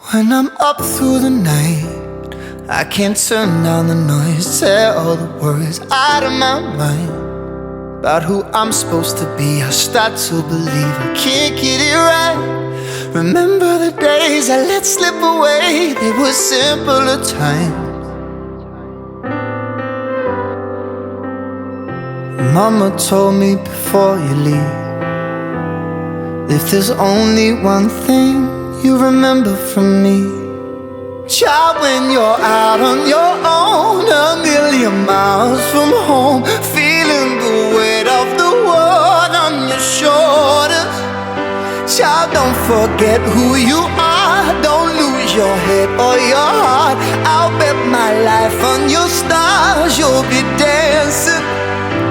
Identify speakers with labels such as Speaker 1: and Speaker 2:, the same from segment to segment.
Speaker 1: When I'm up through the night, I can't turn down the noise, tear all the worries out of my mind about who I'm supposed to be. I start to believe I can't get it right. Remember the days I let slip away, they were simpler times. Mama told me before you leave, if there's only one thing you remember from me, child, when you're out on your own, a million miles from home, feeling the weight of the world on your shoulders, child, don't forget who you are, don't lose your head or your heart. I'll bet my life on your stars, you'll be dancing,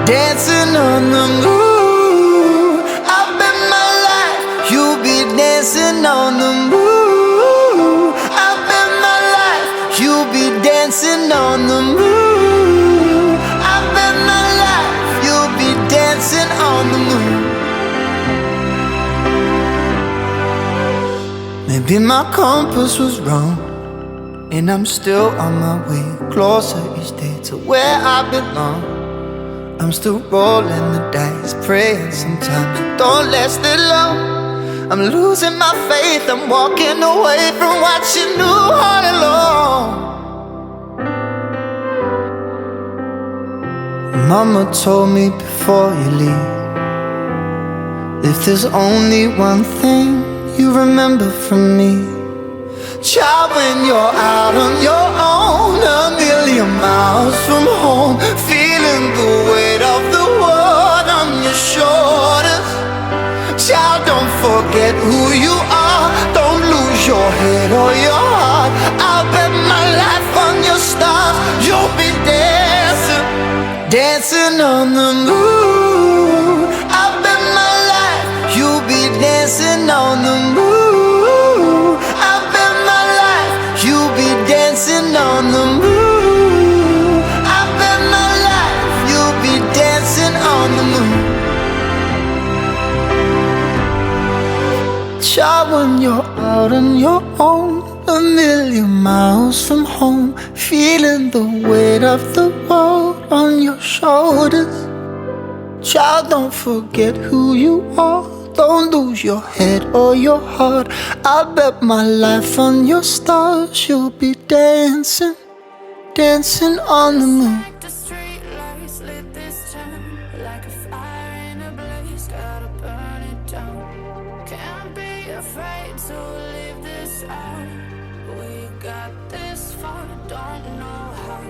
Speaker 1: dancing on the moon. I'll bet my life you'll be dancing on the moon. I'll bet my life you'll be dancing on the moon. I bet my life you'll be dancing on the moon. Maybe my compass was wrong, and I'm still on my way closer each day to where I belong. I'm still rolling the dice, praying sometimes it don't last that long. I'm losing my faith, I'm walking away from what you knew all along. Mama told me before you leave, if there's only one thing you remember from me, child, when you're out on your own, a million miles from home, feeling the weight of the world on your shoulders, child, don't forget who you are, don't lose your head or your heart. I'll bet my life on your stars, you'll be dancing, dancing on the moon. I'll bet my life you'll be dancing on the moon. I'll bet my life you'll be dancing on the moon. I bet my life you'll be dancing on the moon. Child, when you're out on your own, a million miles from home, feeling the weight of the world on your shoulders, child, don't forget who you are, don't lose your head or your heart. I'll bet my life on your stars, you'll be dancing, dancing on the moon.
Speaker 2: Like the street lights lit this town, like a fire in a blaze, gotta burn it down. Can't be afraid to leave this out. We got this far, don't know how.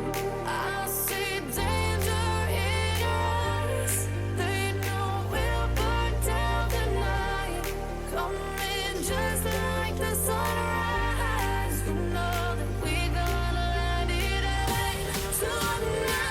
Speaker 2: I see danger in your eyes, they know we'll burn down the night. Coming just like the sunrise, you know that we gonna light it up tonight.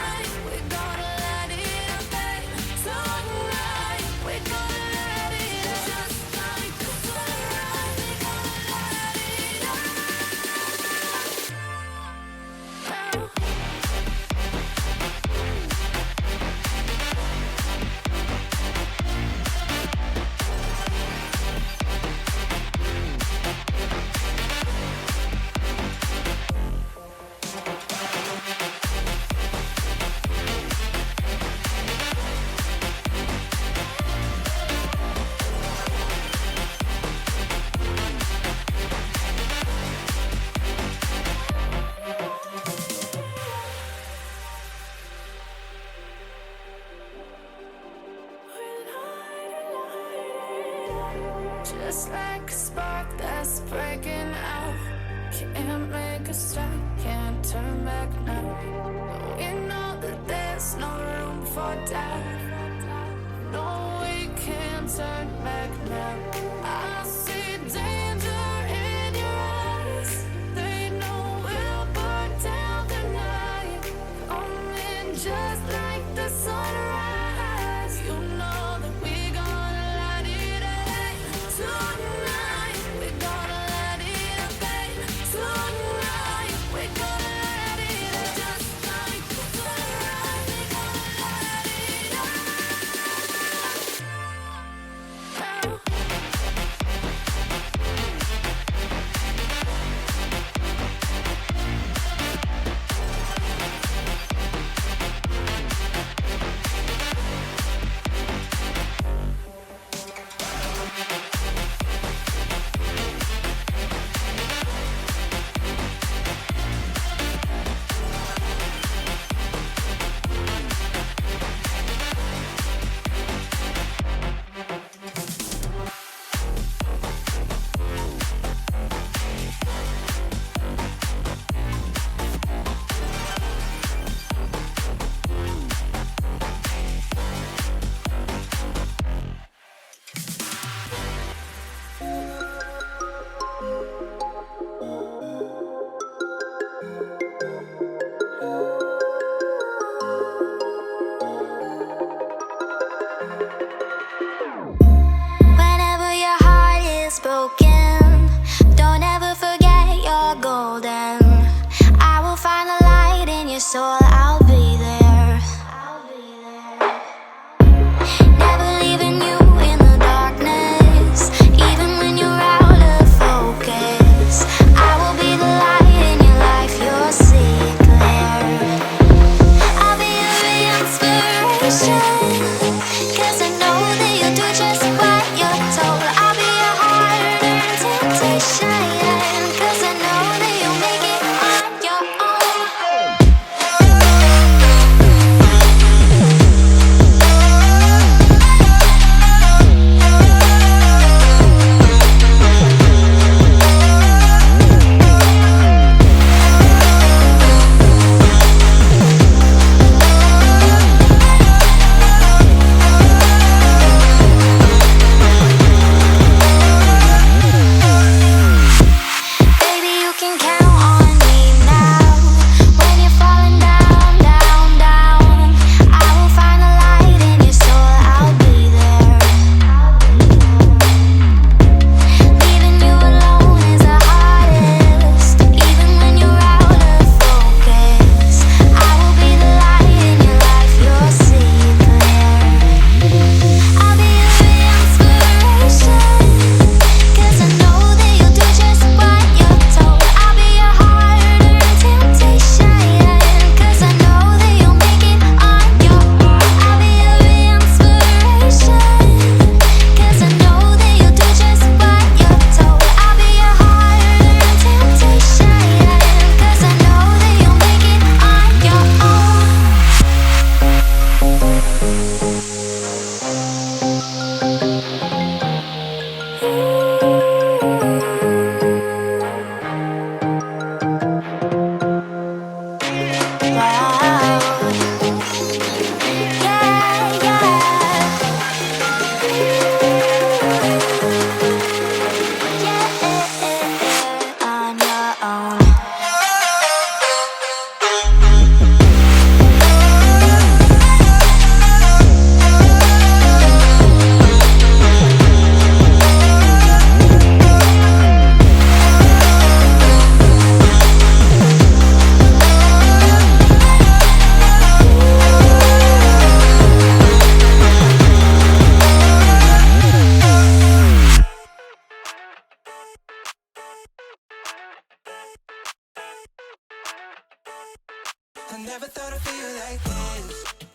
Speaker 1: I never thought I'd feel like this.